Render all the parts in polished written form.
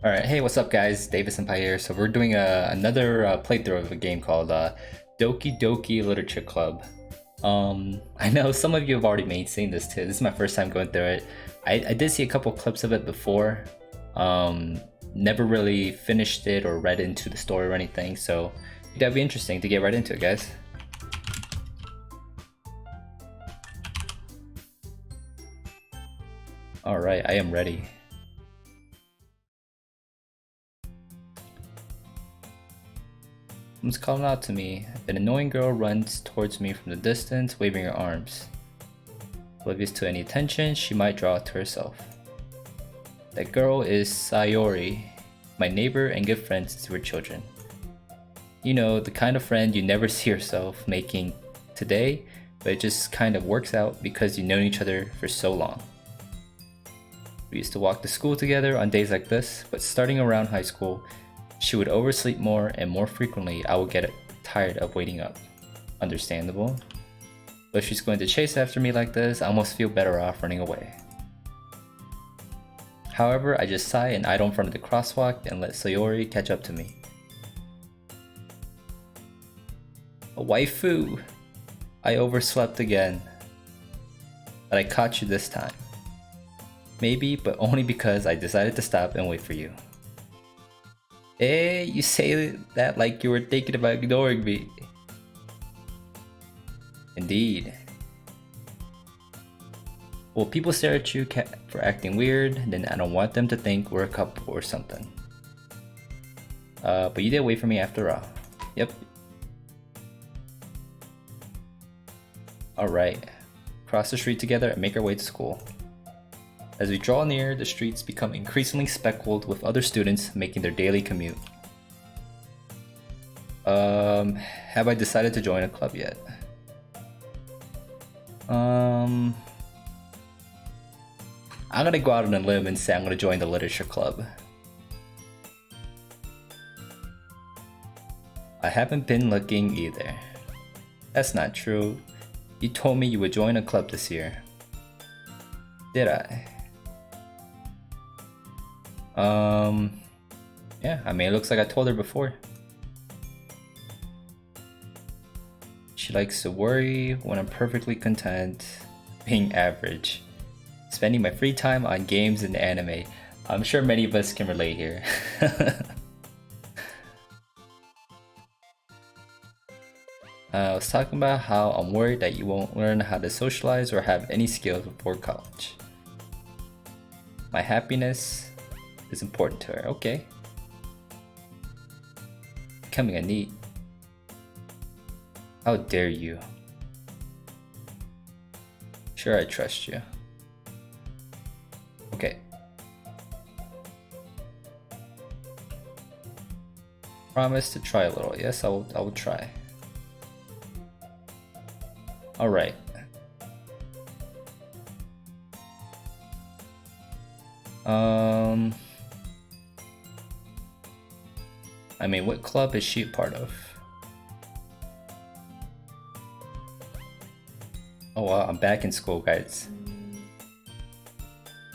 Alright, hey, what's up guys? David Senpai here. So we're doing another playthrough of a game called Doki Doki Literature Club. I know some of you have already seen this too. This is my first time going through it. I did see a couple clips of it before. Never really finished it or read into the story or anything, so that'd be interesting to get right into it, guys. Alright, I am ready. Someone's calling out to me. An annoying girl runs towards me from the distance, waving her arms. Oblivious to any attention she might draw to herself. That girl is Sayori, my neighbor and good friend since we were children. You know, the kind of friend you never see yourself making today, but it just kind of works out because you've known each other for so long. We used to walk to school together on days like this, but starting around high school, she would oversleep more, and more frequently I would get tired of waiting up. Understandable. But if she's going to chase after me like this, I almost feel better off running away. However, I just sigh and idle in front of the crosswalk and let Sayori catch up to me. A waifu! I overslept again. But I caught you this time. Maybe, but only because I decided to stop and wait for you. Hey, you say that like you were thinking about ignoring me. Indeed. Well, people stare at you for acting weird, then I don't want them to think we're a couple or something. But you did wait for me after all. Yep. Alright. Cross the street together and make our way to school. As we draw near, the streets become increasingly speckled with other students making their daily commute. Have I decided to join a club yet? I'm gonna go out on a limb and say I'm gonna join the literature club. I haven't been looking either. That's not true. You told me you would join a club this year. Did I? Yeah, I mean, it looks like I told her before. She likes to worry when I'm perfectly content being average. Spending my free time on games and anime. I'm sure many of us can relate here. I was talking about how I'm worried that you won't learn how to socialize or have any skills before college. My happiness is important to her. Okay. Becoming a NEET. How dare you? Sure, I trust you. Okay. Promise to try a little. Yes, I will try. Alright. I mean, what club is she a part of? Oh wow, I'm back in school, guys.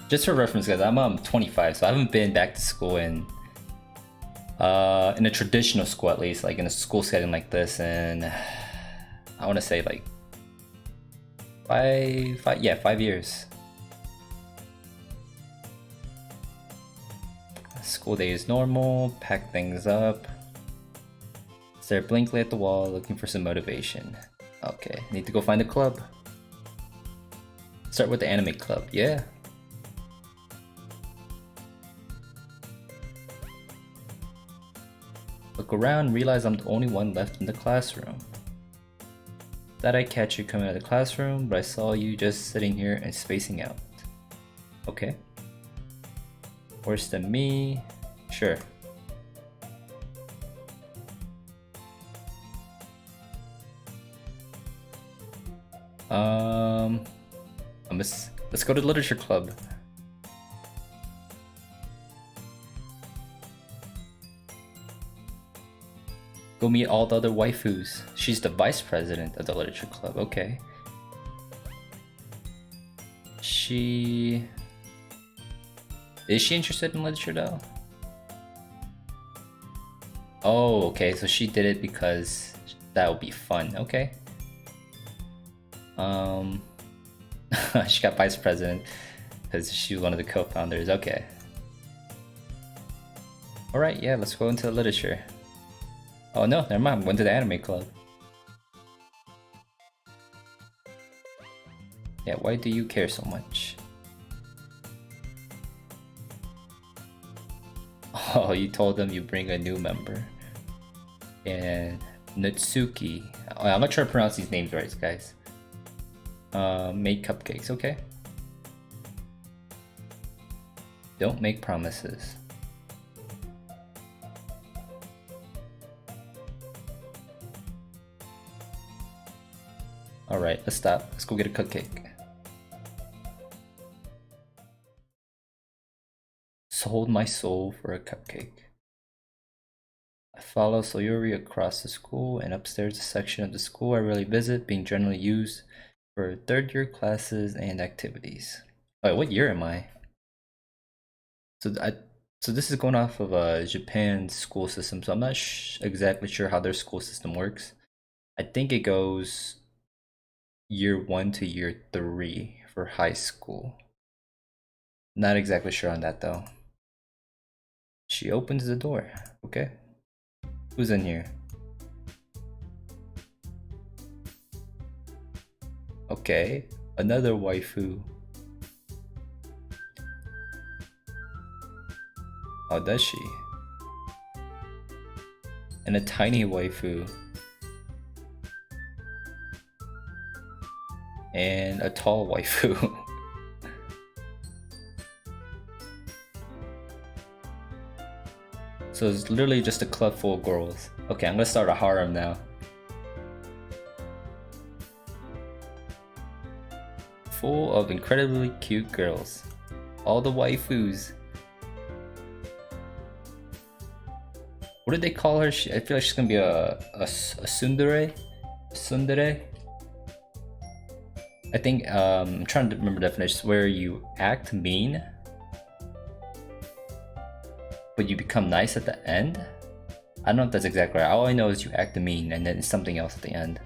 Just for reference, guys, I'm 25, so I haven't been back to school in a traditional school, at least, like in a school setting like this, and I want to say like 5 years. School day is normal, pack things up. Stare blankly at the wall, looking for some motivation. Okay, need to go find a club. Start with the anime club, yeah. Look around, realize I'm the only one left in the classroom. Thought I'd catch you coming out of the classroom, but I saw you just sitting here and spacing out. Okay. Worse than me? Sure. Let's go to the literature club. Go meet all the other waifus. She's the vice president of the literature club. Okay. Is she interested in literature though? Oh, okay, so she did it because that would be fun. Okay. She got vice president because she was one of the co-founders. Okay. Alright, yeah, let's go into literature. Oh no, never mind, went to the anime club. Yeah, why do you care so much? Oh, you told them you bring a new member. And Natsuki. Oh, I'm not sure to pronounce these names right, guys. Make cupcakes, okay. Don't make promises. Alright, let's stop. Let's go get a cupcake. Sold my soul for a cupcake. I follow Sayuri across the school and upstairs, a section of the school I rarely visit, being generally used for third year classes and activities. Wait, what year am I? So this is going off of Japan's school system, so I'm not exactly sure how their school system works. I think it goes year 1 to year 3 for high school. Not exactly sure on that though. She opens the door. Okay. Who's in here? Okay. Another waifu. Oh, does she? And a tiny waifu. And a tall waifu. So it's literally just a club full of girls. Okay, I'm gonna start a harem now. Full of incredibly cute girls. All the waifus. What did they call her? I feel like she's gonna be a tsundere? Tsundere? I think, I'm trying to remember definitions where you act mean, but you become nice at the end? I don't know if that's exactly right. All I know is you act mean and then something else at the end.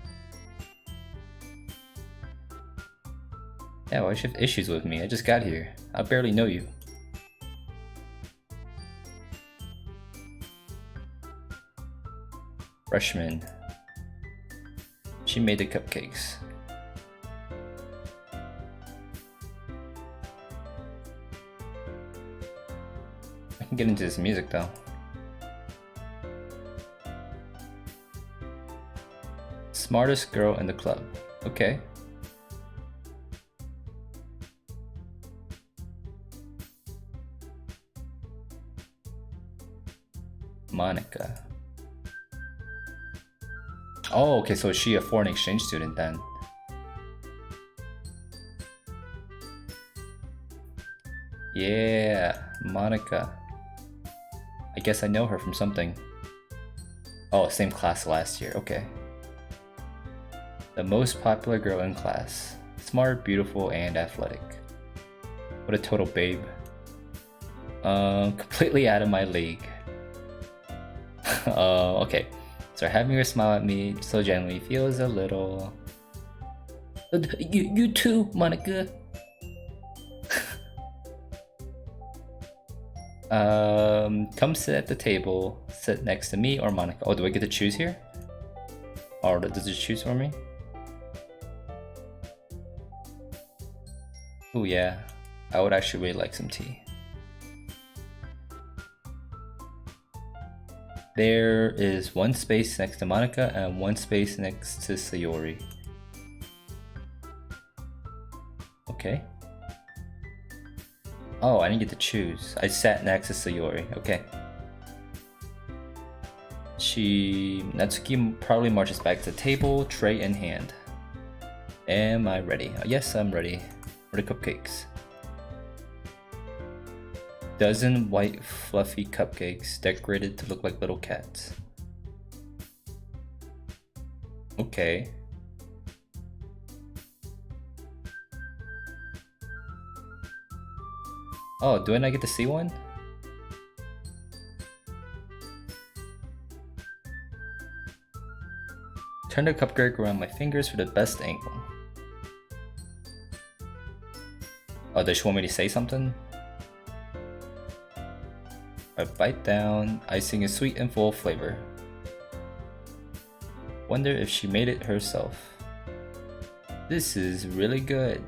Yeah, why should you have issues with me? I just got here. I barely know you. Freshman. She made the cupcakes. I can get into this music though. Smartest girl in the club. Okay. Monica. Oh, okay, so is she a foreign exchange student then? Yeah, Monica. I guess I know her from something. Oh, same class last year, okay. The most popular girl in class. Smart, beautiful, and athletic. What a total babe. Completely out of my league. Okay. So having her smile at me so gently feels a little... You too, Monica. Come sit at the table. Sit next to me or Monica. Oh, do I get to choose here? Or does it choose for me? Oh yeah, I would actually really like some tea. There is one space next to Monica and one space next to Sayori. Okay. Oh, I didn't get to choose. I sat next to Sayori. Okay. Natsuki probably marches back to the table, tray in hand. Am I ready? Yes, I'm ready for the cupcakes. Dozen white fluffy cupcakes decorated to look like little cats. Okay. Oh, do I not get to see one? Turn the cupcake around my fingers for the best angle. Oh, does she want me to say something? I bite down. Icing is sweet and full of flavor. Wonder if she made it herself. This is really good.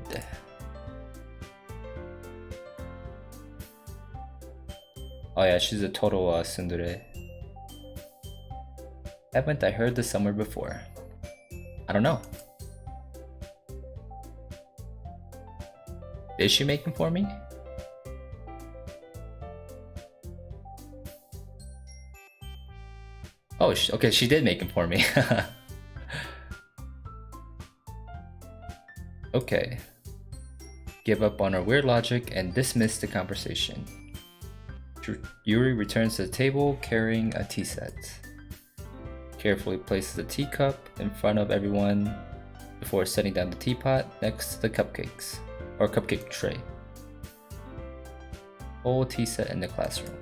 Oh yeah, she's a total tsundere. Haven't I heard this somewhere before? I don't know. Is she making for me? Oh, okay, she did make him for me. Okay. Give up on her weird logic and dismiss the conversation. Yuri returns to the table carrying a tea set. Carefully places a teacup in front of everyone before setting down the teapot next to the cupcakes, or cupcake tray. Whole tea set in the classroom.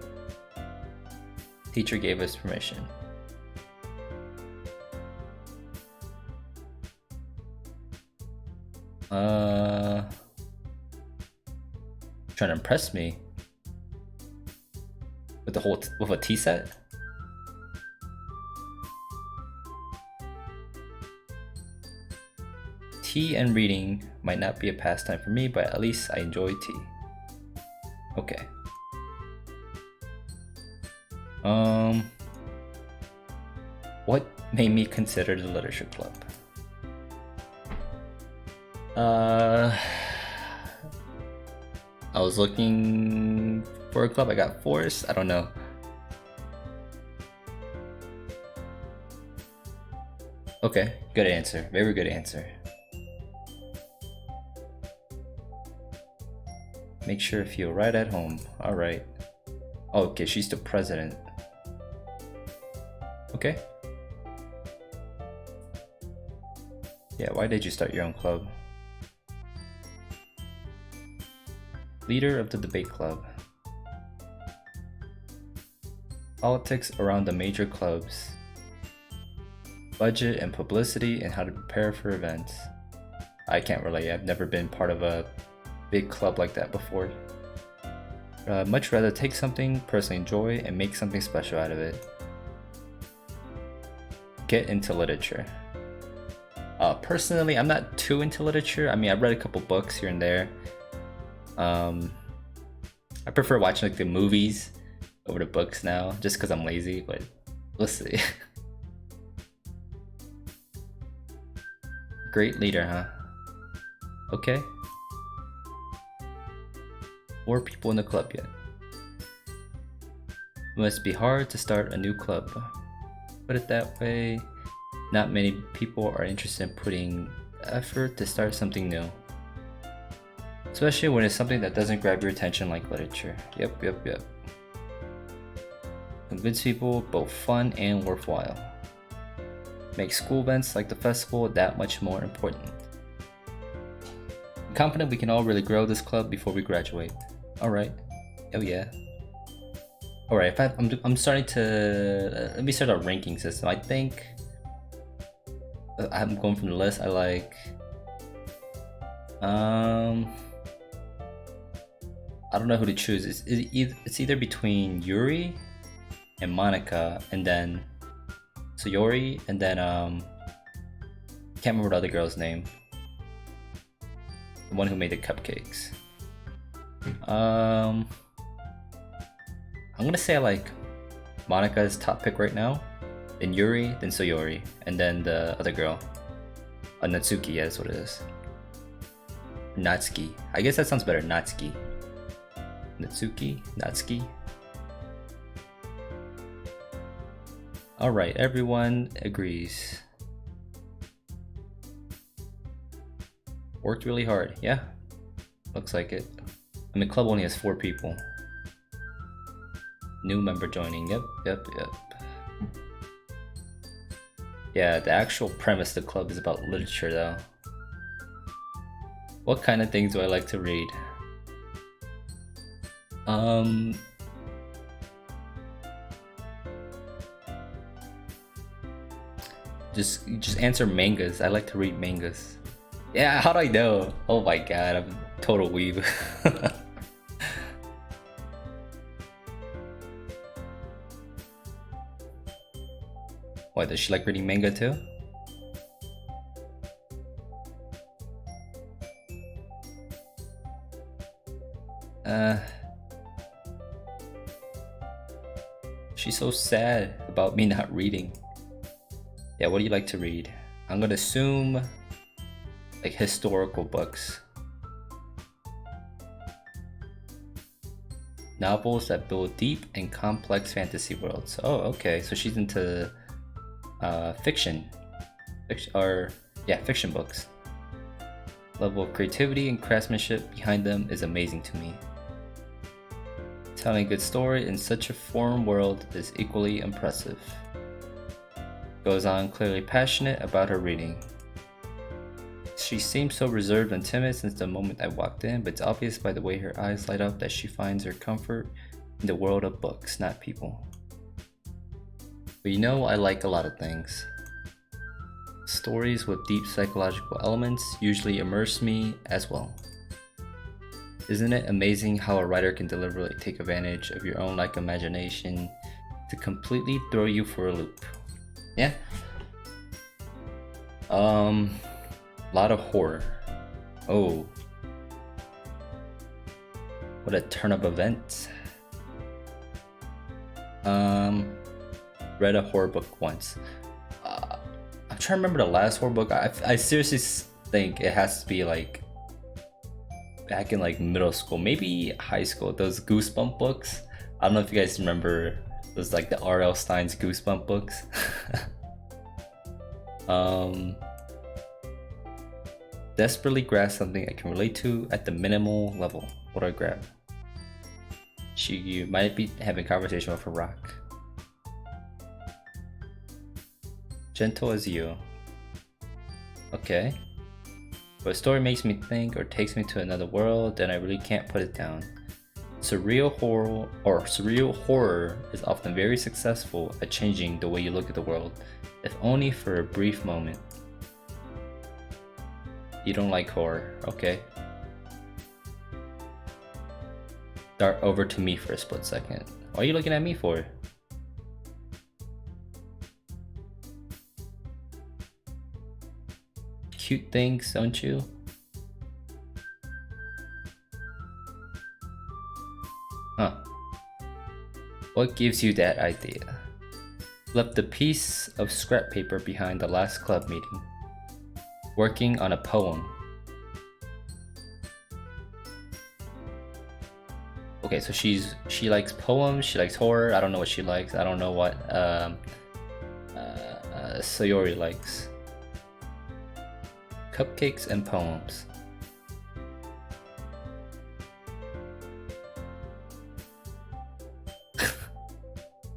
Teacher gave us permission. Trying to impress me with with a tea set. Tea and reading might not be a pastime for me, but at least I enjoy tea. Okay. What made me consider the literature club? I was looking for a club. I got forced. I don't know. Okay, good answer. Very good answer. Make sure to feel right at home. Alright. Oh, okay, she's the president. Okay. Yeah, why did you start your own club? Leader of the debate club. Politics around the major clubs. Budget and publicity and how to prepare for events. I can't relate. I've never been part of a big club like that before. Much rather take something personally enjoy and make something special out of it. Get into literature. Personally, I'm not too into literature. I mean, I've read a couple books here and there. I prefer watching like the movies over the books now, just because I'm lazy, but we'll see. Great leader, huh? Okay. 4 people in the club yet. It must be hard to start a new club. Put it that way, not many people are interested in putting effort to start something new. Especially when it's something that doesn't grab your attention like literature. Yep. Convince people both fun and worthwhile. Make school events like the festival that much more important. I'm confident we can all really grow this club before we graduate. Alright. Oh yeah. Alright, I'm starting to... let me start a ranking system. I think... I'm going from the list. I like... I don't know who to choose. It's either between Yuri and Monica, and then Sayori, and then can't remember the other girl's name. The one who made the cupcakes. I'm gonna say I like Monica's top pick right now, then Yuri, then Sayori, and then the other girl, Natsuki. Yeah, that's what it is. Natsuki. I guess that sounds better. Natsuki. Natsuki. Alright, everyone agrees. Worked really hard, yeah? Looks like it. I mean, club only has 4 people. New member joining, yep. Yeah, the actual premise of the club is about literature though. What kind of things do I like to read? Just answer mangas. I like to read mangas. Yeah, how do I know? Oh my god, I'm a total weeb. Why, does she like reading manga too? She's so sad about me not reading. Yeah, what do you like to read? I'm gonna assume like historical books. Novels that build deep and complex fantasy worlds. Oh, okay, so she's into fiction. Fiction books. Level of creativity and craftsmanship behind them is amazing to me. Telling a good story in such a foreign world is equally impressive. Goes on, clearly passionate about her reading. She seems so reserved and timid since the moment I walked in, but it's obvious by the way her eyes light up that she finds her comfort in the world of books, not people. But you know, I like a lot of things. Stories with deep psychological elements usually immerse me as well. Isn't it amazing how a writer can deliberately take advantage of your own imagination to completely throw you for a loop? Yeah. A lot of horror. Oh. What a turn up event. Read a horror book once. I'm trying to remember the last horror book. I seriously think it has to be like back in like middle school, maybe high school. Those Goosebump books. I don't know if you guys remember those, like the R.L. Stein's Goosebump books. Desperately grasp something I can relate to at the minimal level. What do I grab? You might be having a conversation with a rock. Gentle as you. Okay. If a story makes me think or takes me to another world, then I really can't put it down. Surreal horror is often very successful at changing the way you look at the world, if only for a brief moment. You don't like horror, okay. Dart over to me for a split second. What are you looking at me for? Cute things, don't you? Huh. What gives you that idea? Left a piece of scrap paper behind the last club meeting. Working on a poem. Okay, so she likes poems, she likes horror. I don't know what she likes. I don't know what Sayori likes. Cupcakes and poems.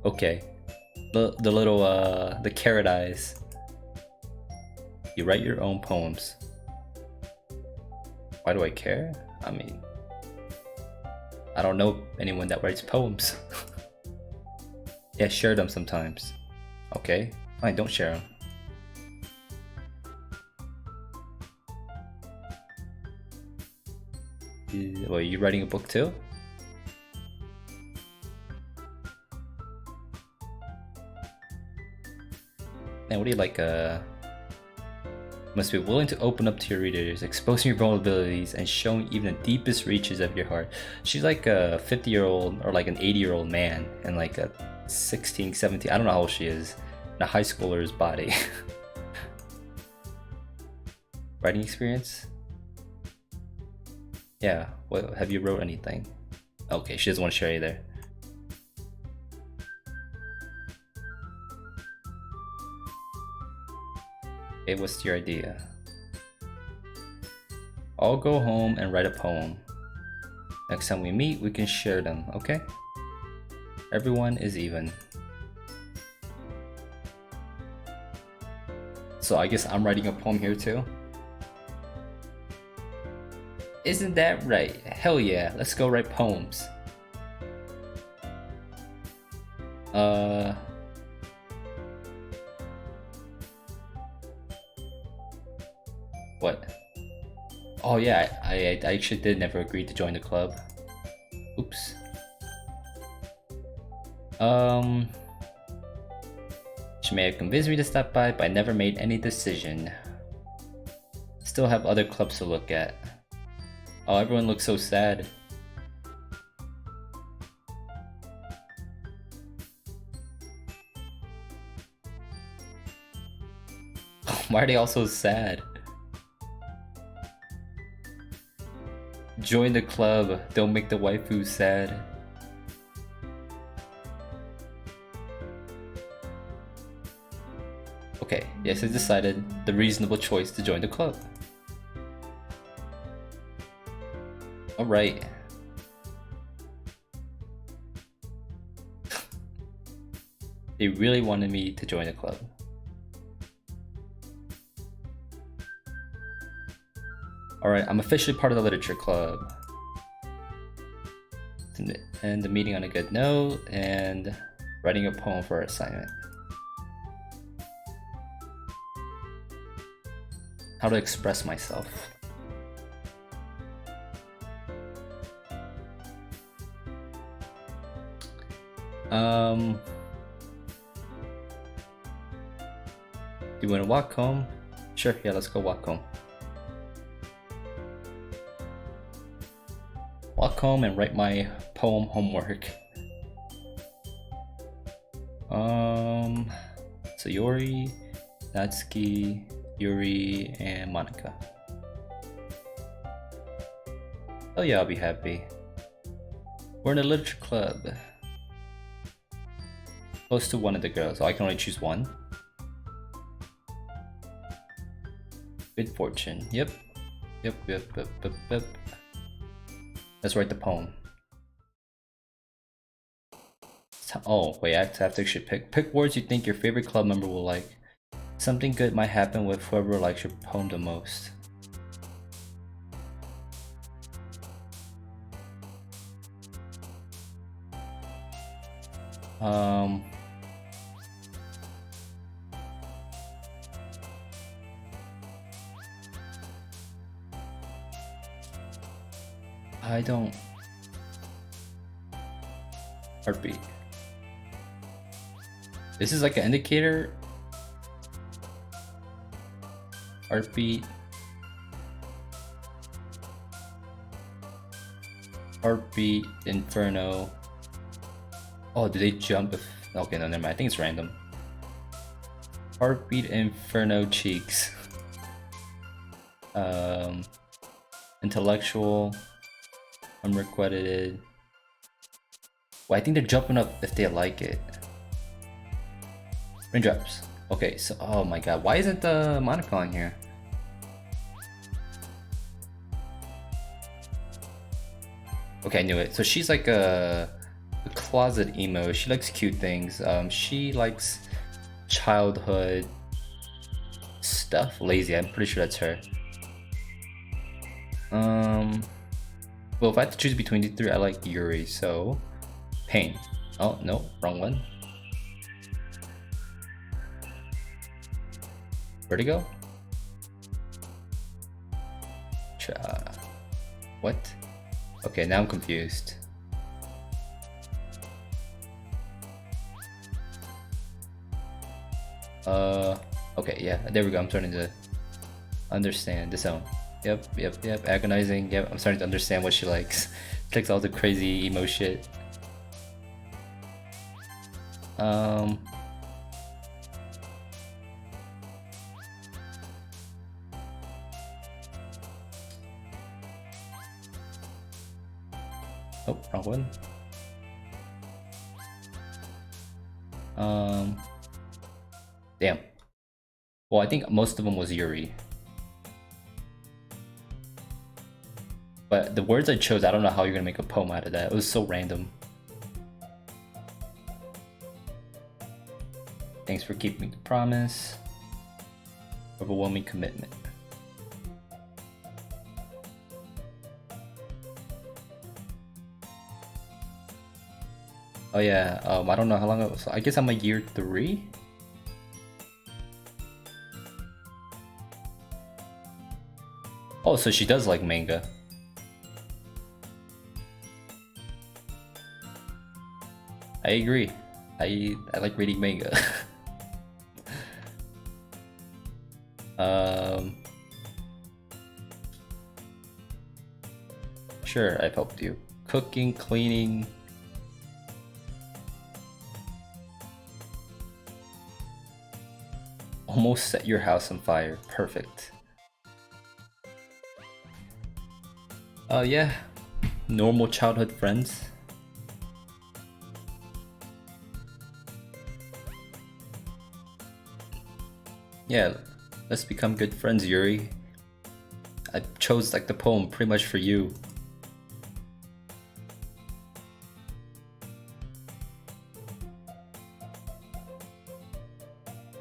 Okay. The little the carrot eyes. You write your own poems. Why do I care? I mean, I don't know anyone that writes poems. Yeah, share them sometimes. Okay, fine, don't share them. Well, are you writing a book too? Man, what do you like? Must be willing to open up to your readers, exposing your vulnerabilities, and showing even the deepest reaches of your heart. She's like a 50-year-old or like an 80-year-old man and like a 16, 17, I don't know how old she is, in a high schooler's body. Writing experience? Yeah, what, have you wrote anything? Okay, she doesn't want to share either. Okay, what's your idea? I'll go home and write a poem. Next time we meet, we can share them, okay? Everyone is even. So I guess I'm writing a poem here too? Isn't that right? Hell yeah, let's go write poems. What? Oh yeah, I actually did never agree to join the club. Oops. She may have convinced me to stop by, but I never made any decision. Still have other clubs to look at. Oh, everyone looks so sad. Why are they all so sad? Join the club, don't make the waifu sad. Okay, yes, I decided the reasonable choice to join the club. Alright. They really wanted me to join the club. Alright, I'm officially part of the literature club. And the meeting on a good note, and writing a poem for our assignment. How to express myself. Do you want to walk home? Sure, yeah, let's go walk home. Walk home and write my poem homework. Sayori, Natsuki, Yuri, and Monica. Oh yeah, I'll be happy. We're in a literature club. Close to one of the girls, so I can only choose one. Good fortune. Yep. Let's write the poem. Oh, wait, I have to actually pick words you think your favorite club member will like. Something good might happen with whoever likes your poem the most. I don't... Heartbeat. This is like an indicator. Heartbeat. Heartbeat, Inferno. Oh, do they jump if... Okay, no, never mind. I think it's random. Heartbeat, Inferno, Cheeks. Intellectual. Unrequited. Well, I think they're jumping up if they like it. Raindrops. Okay, so oh my god, why isn't the Monica on here? Okay, I knew it. So she's like a closet emo. She likes cute things. She likes childhood stuff. Lazy. I'm pretty sure that's her. Well, if I had to choose between the three, I like Yuri. So, Pain. Oh no, wrong one. Vertigo? What? Okay, now I'm confused. Okay, yeah, there we go. I'm starting to understand this one. Yep. Agonizing. Yep, I'm starting to understand what she likes. She likes all the crazy emo shit. Oh, wrong one. Damn. Well, I think most of them was Yuri. But the words I chose, I don't know how you're gonna make a poem out of that. It was so random. Thanks for keeping the promise. Overwhelming commitment. Oh yeah, I don't know how long it was. I guess I'm like year 3? Oh, so she does like manga. I agree. I like reading manga. Sure, I've helped you. Cooking, cleaning. Almost set your house on fire. Perfect. Yeah. Normal childhood friends. Yeah, let's become good friends, Yuri. I chose like the poem pretty much for you.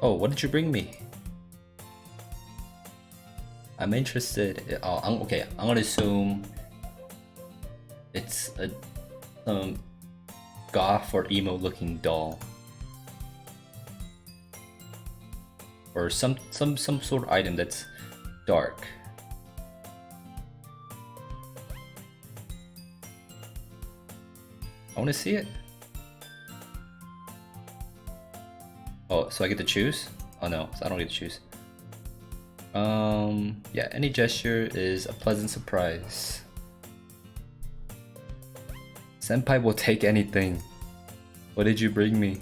Oh, what did you bring me? I'm interested. Oh, okay. I'm gonna assume it's a goth or emo looking doll, or some sort of item that's dark. I want to see it. Oh, so I get to choose? Oh no, so I don't get to choose. Yeah, any gesture is a pleasant surprise. Senpai will take anything. What did you bring me?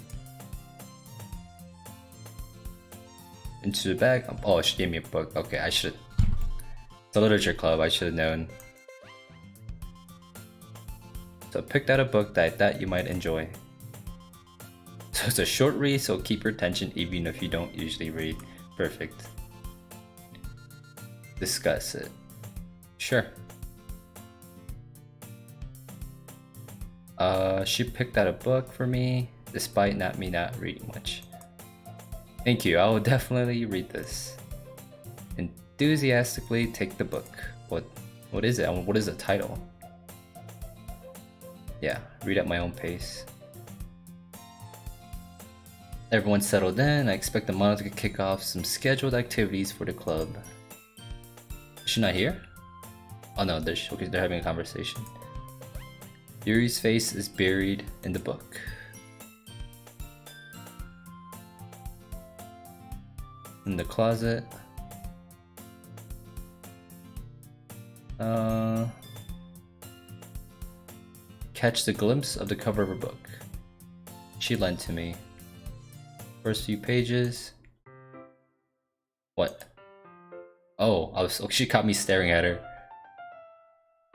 Into the bag? Oh, she gave me a book. Okay, I should. It's a literature club, I should have known. So I picked out a book that I thought you might enjoy. So it's a short read, so keep your attention even if you don't usually read. Perfect. Discuss it. Sure. She picked out a book for me, despite me not reading much. Thank you, I will definitely read this. Enthusiastically take the book. What is it? What is the title? Yeah, read at my own pace. Everyone's settled in. I expect the model to kick off some scheduled activities for the club. Is she not here? Oh no, they're having a conversation. Yuri's face is buried in the book. In the closet. Catch the glimpse of the cover of her book. She lent to me. First few pages. What? Oh, she caught me staring at her.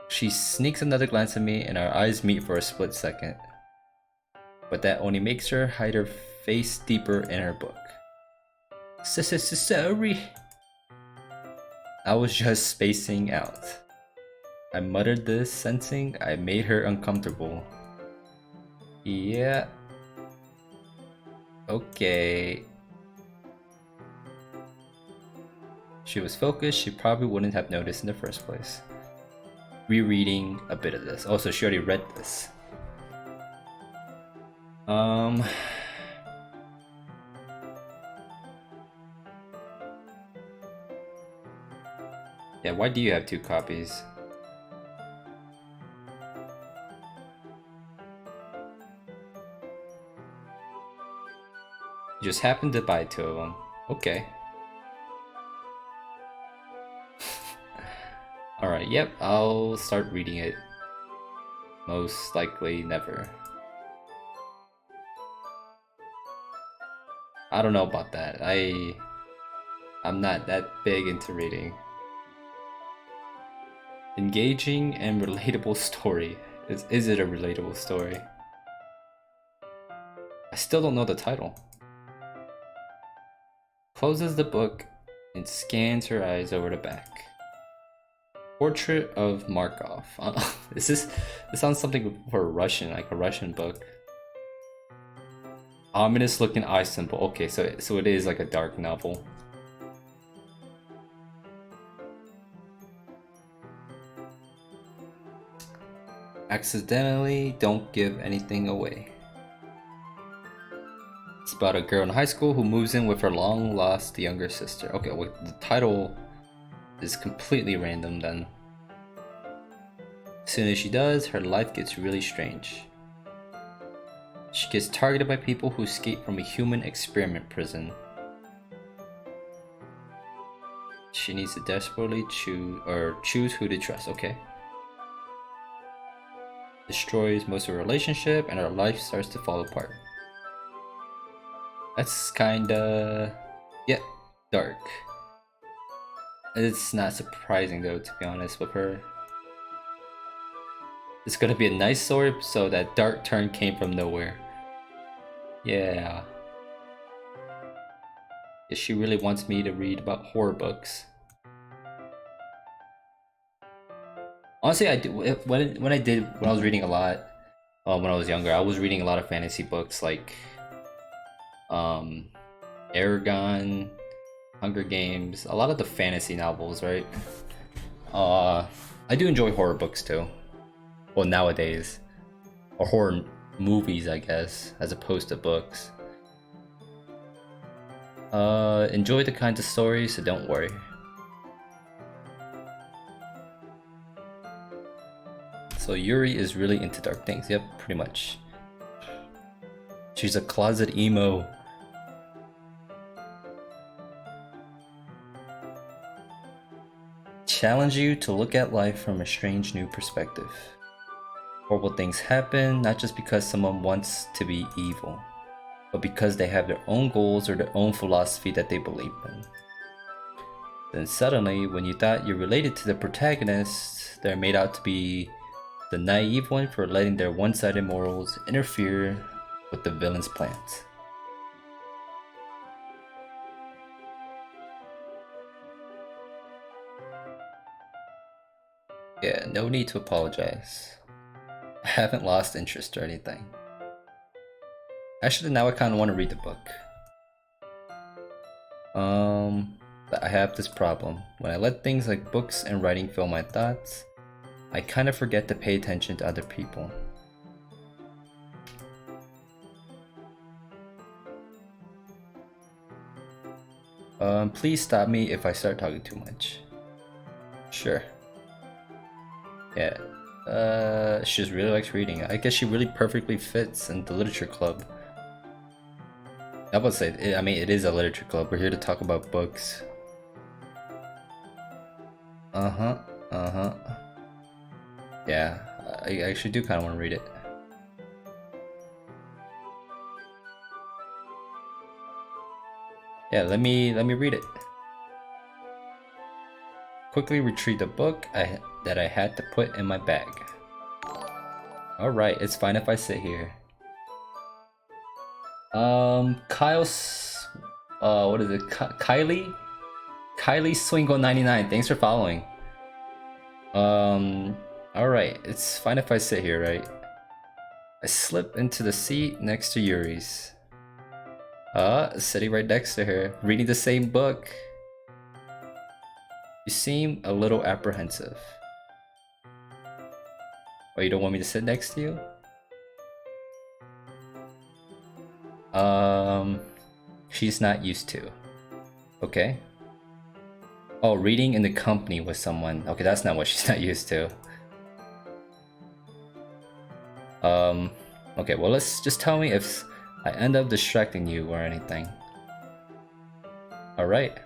She sneaks another glance at me and our eyes meet for a split second. But that only makes her hide her face deeper in her book. Sorry. I was just spacing out. I muttered this, sensing I made her uncomfortable. Yeah. Okay. She was focused, she probably wouldn't have noticed in the first place. Rereading a bit of this. Also, she already read this. Yeah, why do you have 2 copies? You just happened to buy 2 of them. Okay. Alright, yep, I'll start reading it. Most likely never. I don't know about that. I'm not that big into reading. Engaging and relatable story. Is it a relatable story? I still don't know the title. Closes the book and scans her eyes over the back. Portrait of Markov. This sounds something for a Russian, like a Russian book. Ominous looking eye symbol. Okay, so it is like a dark novel. Accidentally don't give anything away. It's about a girl in high school who moves in with her long lost younger sister. Okay, well, the title is completely random then. As soon as she does, her life gets really strange. She gets targeted by people who escape from a human experiment prison. She needs to desperately choose who to trust. Okay. Destroys most of her relationship and her life starts to fall apart. That's kinda, yeah, dark. It's not surprising though, to be honest with her. It's gonna be a nice story, so that dark turn came from nowhere. Yeah. She really wants me to read about horror books. Honestly, I do. When I was reading a lot, when I was younger, I was reading a lot of fantasy books like, Aragon, Hunger Games, a lot of the fantasy novels, right? I do enjoy horror books too. Well, nowadays, or horror movies, I guess, as opposed to books. Enjoy the kinds of stories, so don't worry. So Yuri is really into dark things. Yep, pretty much. She's a closet emo. Challenge you to look at life from a strange new perspective. Horrible things happen not just because someone wants to be evil, but because they have their own goals or their own philosophy that they believe in. Then suddenly, when you thought you related to the protagonist, they're made out to be the naive one for letting their one-sided morals interfere with the villain's plans. Yeah, no need to apologize. I haven't lost interest or anything. Actually, now I kind of want to read the book. But I have this problem. When I let things like books and writing fill my thoughts, I kind of forget to pay attention to other people. Please stop me if I start talking too much. Sure. Yeah. She just really likes reading. I guess she really perfectly fits in the literature club. I would say, I mean, it is a literature club. We're here to talk about books. Yeah, I actually do kind of want to read it. Yeah, let me read it. Quickly retrieve the book that I had to put in my bag. Alright, it's fine if I sit here. Kyle's, what is it? Kylie Swingo99, thanks for following. Alright, it's fine if I sit here, right? I slip into the seat next to Yuri's. Sitting right next to her, reading the same book. You seem a little apprehensive. Oh, you don't want me to sit next to you? She's not used to. Okay. Oh, reading in the company with someone. Okay, that's not what she's not used to. Okay, well, let's just tell me if I end up distracting you or anything. Alright.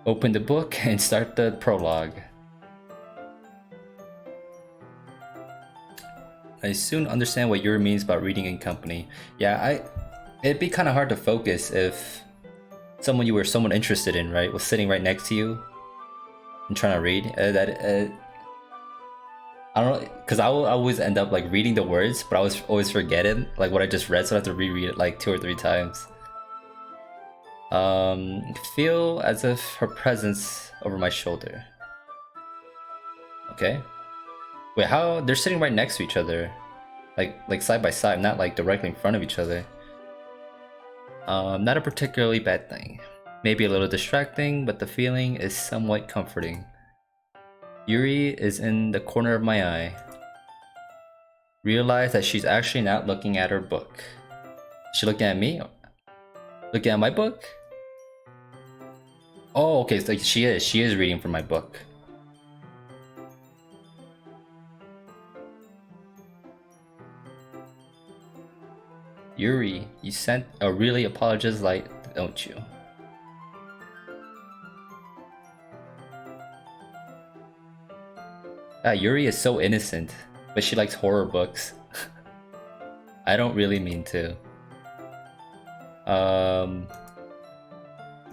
Open the book and start the prologue. I soon understand what Yuri means about reading in company. Yeah, it'd be kind of hard to focus if someone you were someone interested in, right, was sitting right next to you and trying to read. I don't know, because I will always end up like reading the words, but I was always forgetting like what I just read, so I have to reread it like 2 or 3 times. Feel as if her presence over my shoulder. Okay. Wait, how? They're sitting right next to each other, like side by side, not like directly in front of each other. Not a particularly bad thing. Maybe a little distracting, but the feeling is somewhat comforting. Yuri is in the corner of my eye. Realize that she's actually not looking at her book. Is she looking at me? Looking at my book? Oh, okay, so she is reading from my book. Yuri, you sent a really apologized light, don't you? Yuri is so innocent, but she likes horror books. I don't really mean to.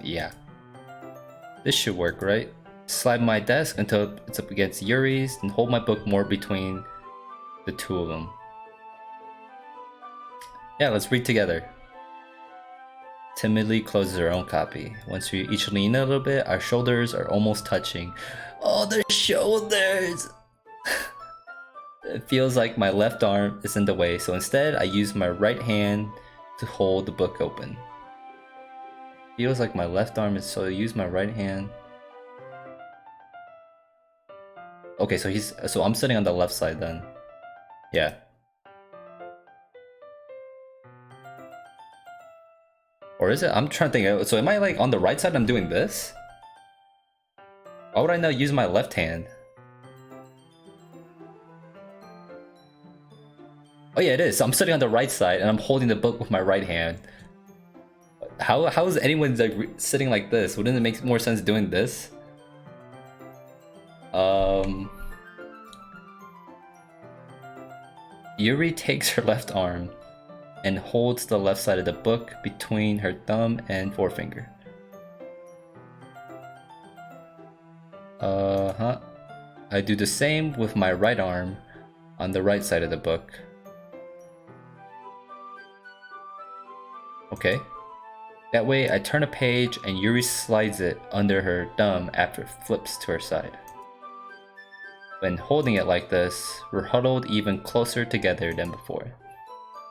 Yeah. This should work, right? Slide my desk until it's up against Yuri's and hold my book more between the two of them. Yeah, let's read together. Timidly closes her own copy. Once we each lean a little bit, our shoulders are almost touching. Oh, the shoulders! It feels like my left arm is in the way, so instead I use my right hand to hold the book open. Feels like my left arm is, so I use my right hand. Okay, so I'm sitting on the left side then. Yeah. Or is it? I'm trying to think. So am I like on the right side? I'm doing this? Why would I not use my left hand? Oh yeah, it is. So I'm sitting on the right side and I'm holding the book with my right hand. How is anyone like sitting like this? Wouldn't it make more sense doing this? Yuri takes her left arm and holds the left side of the book between her thumb and forefinger. I do the same with my right arm on the right side of the book. Okay. That way I turn a page and Yuri slides it under her thumb after it flips to her side. When holding it like this, we're huddled even closer together than before.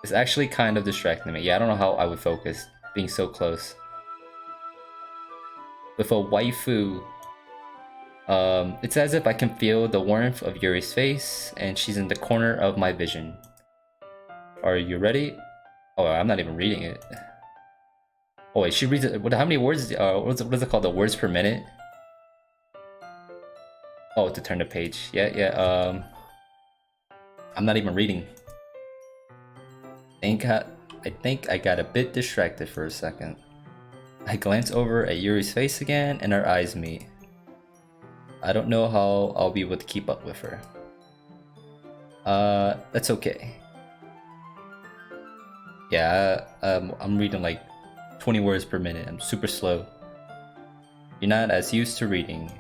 It's actually kind of distracting me. Yeah, I don't know how I would focus being so close. With a waifu, it's as if I can feel the warmth of Yuri's face and she's in the corner of my vision. Are you ready? Oh, I'm not even reading it. Oh wait, she reads it. How many words? What is it called? The words per minute? Oh, to turn the page. Yeah. I'm not even reading. I think I got a bit distracted for a second. I glance over at Yuri's face again, and our eyes meet. I don't know how I'll be able to keep up with her. That's okay. Yeah, I'm reading like 20 words per minute. I'm super slow. You're not as used to reading.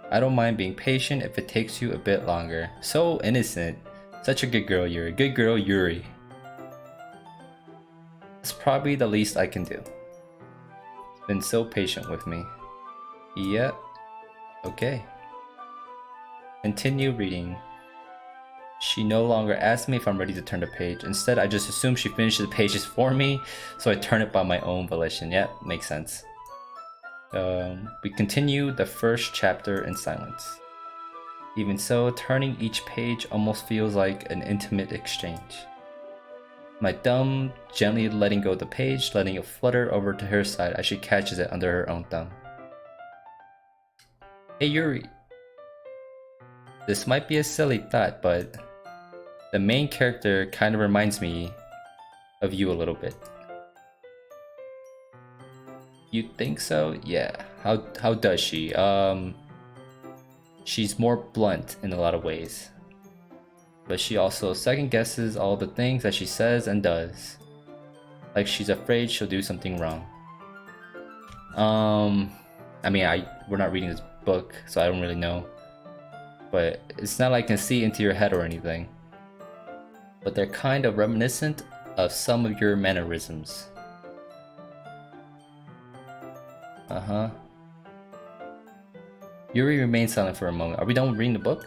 I don't mind being patient if it takes you a bit longer. So innocent. Such a good girl, Yuri. Good girl, Yuri. It's probably the least I can do. It's been so patient with me. Yep. Okay. Continue reading. She no longer asks me if I'm ready to turn the page. Instead, I just assume she finishes the pages for me, so I turn it by my own volition. Yep, makes sense. We continue the first chapter in silence. Even so, turning each page almost feels like an intimate exchange. My thumb gently letting go of the page, letting it flutter over to her side as she catches it under her own thumb. Hey Yuri. This might be a silly thought, but the main character kind of reminds me of you a little bit. You think so? Yeah. How does she? She's more blunt in a lot of ways. But she also second guesses all the things that she says and does. Like she's afraid she'll do something wrong. I mean, we're not reading this book, so I don't really know. But it's not like I can see into your head or anything. But they're kind of reminiscent of some of your mannerisms. Yuri remains silent for a moment. Are we done with reading the book?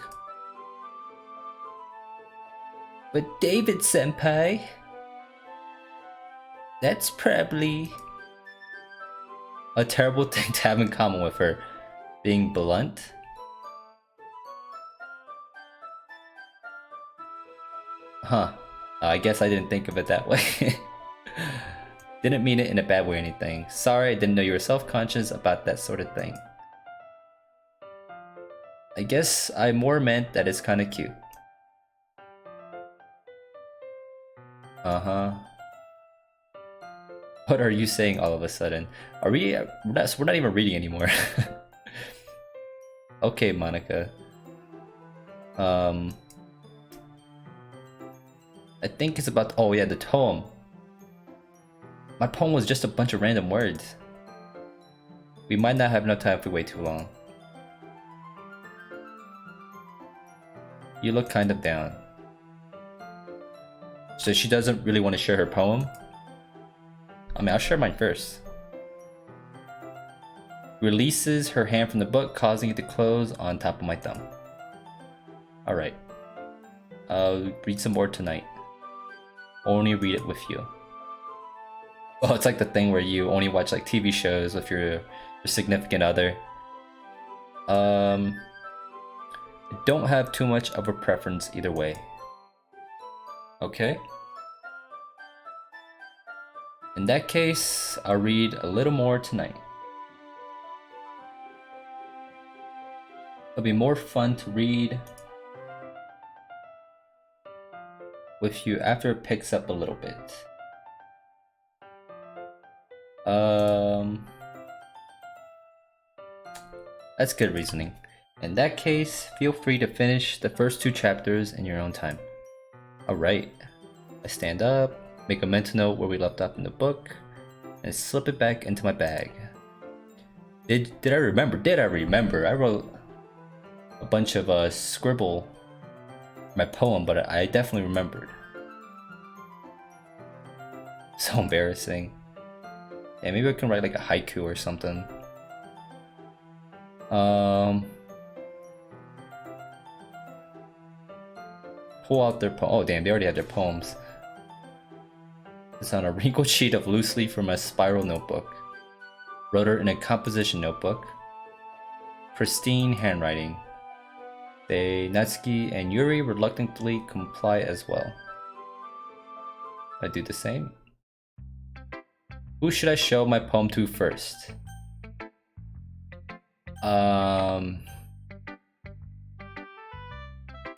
But David Senpai, that's probably a terrible thing to have in common with her. Being blunt. I guess I didn't think of it that way. Didn't mean it in a bad way or anything. Sorry, I didn't know you were self-conscious about that sort of thing. I guess I more meant that it's kinda cute. Uh-huh. What are you saying all of a sudden? Are we... we're not even reading anymore. Okay, Monica. I think it's about... oh yeah, the poem. My poem was just a bunch of random words. We might not have enough time if we wait too long. You look kind of down. So she doesn't really want to share her poem? I mean, I'll share mine first. Releases her hand from the book, causing it to close on top of my thumb. Alright. I'll read some more tonight. Only read it with you. Oh, it's like the thing where you only watch like TV shows with your significant other. I don't have too much of a preference either way. Okay. In that case, I'll read a little more tonight. It'll be more fun to read with you after it picks up a little bit. That's good reasoning. In that case, feel free to finish the first 2 chapters in your own time. Alright. I stand up, make a mental note where we left off in the book, and slip it back into my bag. Did I remember? Did I remember? I wrote a bunch of scribble my poem, but I definitely remembered. So embarrassing. Yeah, maybe I can write like a haiku or something. Pull out their oh damn, they already had their poems. It's on a wrinkled sheet of loose leaf from a spiral notebook. Wrote her in a composition notebook. Pristine handwriting. They, Natsuki and Yuri reluctantly comply as well. I do the same. Who should I show my poem to first?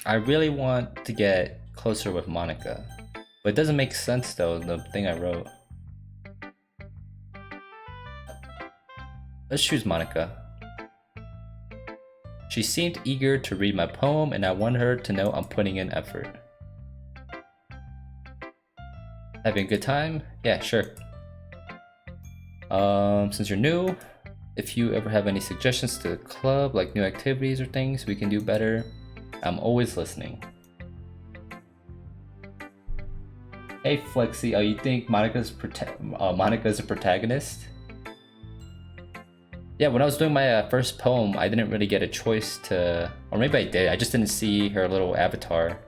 I really want to get closer with Monica, but it doesn't make sense though, the thing I wrote. Let's choose Monica. She seemed eager to read my poem and I want her to know I'm putting in effort. Having a good time? Yeah, sure. Since you're new, if you ever have any suggestions to the club, like new activities or things we can do better, I'm always listening. Hey Flexi, you think Monica's a protagonist? Yeah, when I was doing my first poem, I didn't really get a choice to, or maybe I did, I just didn't see her little avatar.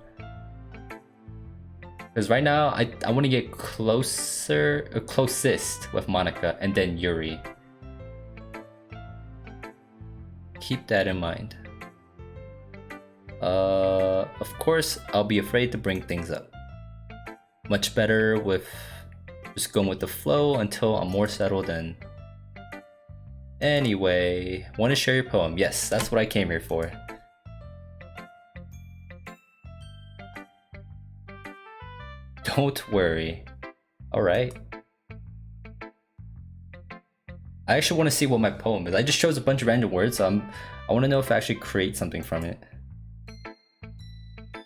Because right now, I want to get closest with Monica and then Yuri. Keep that in mind. Of course, I'll be afraid to bring things up. Much better with just going with the flow until I'm more settled in. Anyway, want to share your poem? Yes, that's what I came here for. Don't worry. Alright. I actually want to see what my poem is. I just chose a bunch of random words, so I want to know if I actually create something from it.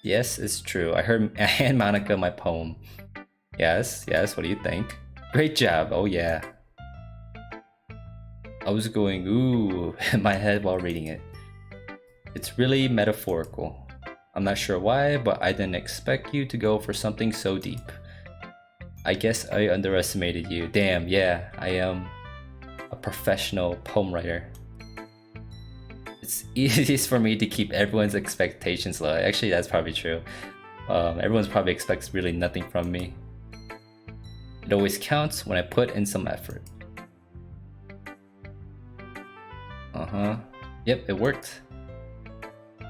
Yes, it's true. I hand Monica my poem. Yes, what do you think? Great job, oh yeah. I was going ooh in my head while reading it. It's really metaphorical. I'm not sure why, but I didn't expect you to go for something so deep. I guess I underestimated you. Damn, yeah, I am a professional poem writer. It's easiest for me to keep everyone's expectations low. Actually, that's probably true. Everyone's probably expects really nothing from me. It always counts when I put in some effort. Yep, it worked.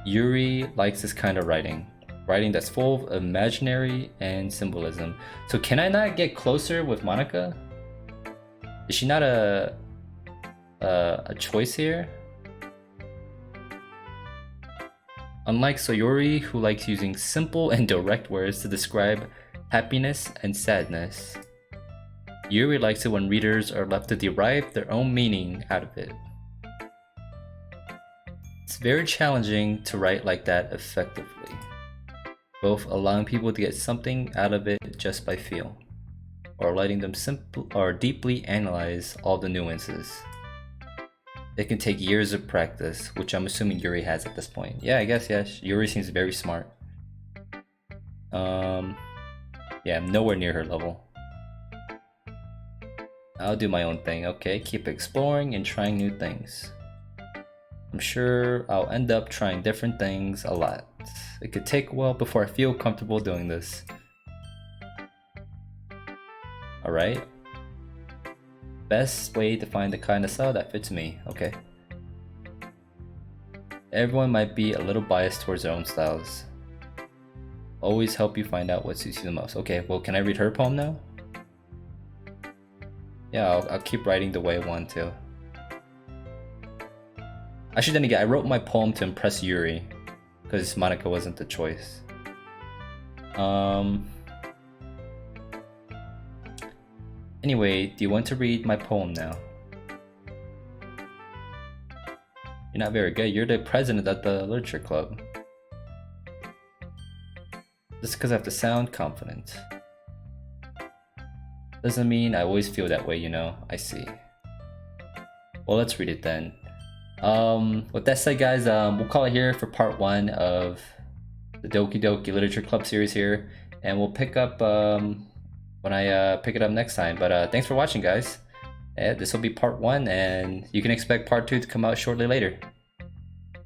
Yuri likes this kind of writing. Writing that's full of imaginary and symbolism. So can I not get closer with Monica? Is she not a choice here? Unlike Sayori, who likes using simple and direct words to describe happiness and sadness, Yuri likes it when readers are left to derive their own meaning out of it. It's very challenging to write like that effectively, both allowing people to get something out of it just by feel, or letting them deeply analyze all the nuances. It can take years of practice, which I'm assuming Yuri has at this point. Yeah, I guess, yes. Yuri seems very smart. Yeah, I'm nowhere near her level. I'll do my own thing. Okay, keep exploring and trying new things. I'm sure I'll end up trying different things a lot. It could take a while before I feel comfortable doing this. Alright. Best way to find the kind of style that fits me. Okay. Everyone might be a little biased towards their own styles. Always help you find out what suits you the most. Okay, well, can I read her poem now? Yeah, I'll keep writing the way I want to. Actually, then again, I wrote my poem to impress Yuri, because Monica wasn't the choice. Anyway, do you want to read my poem now? You're not very good. You're the president of the literature club. Just because I have to sound confident doesn't mean I always feel that way, you know. I see. Well, let's read it then. With that said, guys, we'll call it here for part 1 of the Doki Doki Literature Club series here, and we'll pick up when I pick it up next time. But thanks for watching, guys. This will be part 1, and you can expect part 2 to come out shortly later.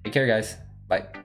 Take care, guys. Bye.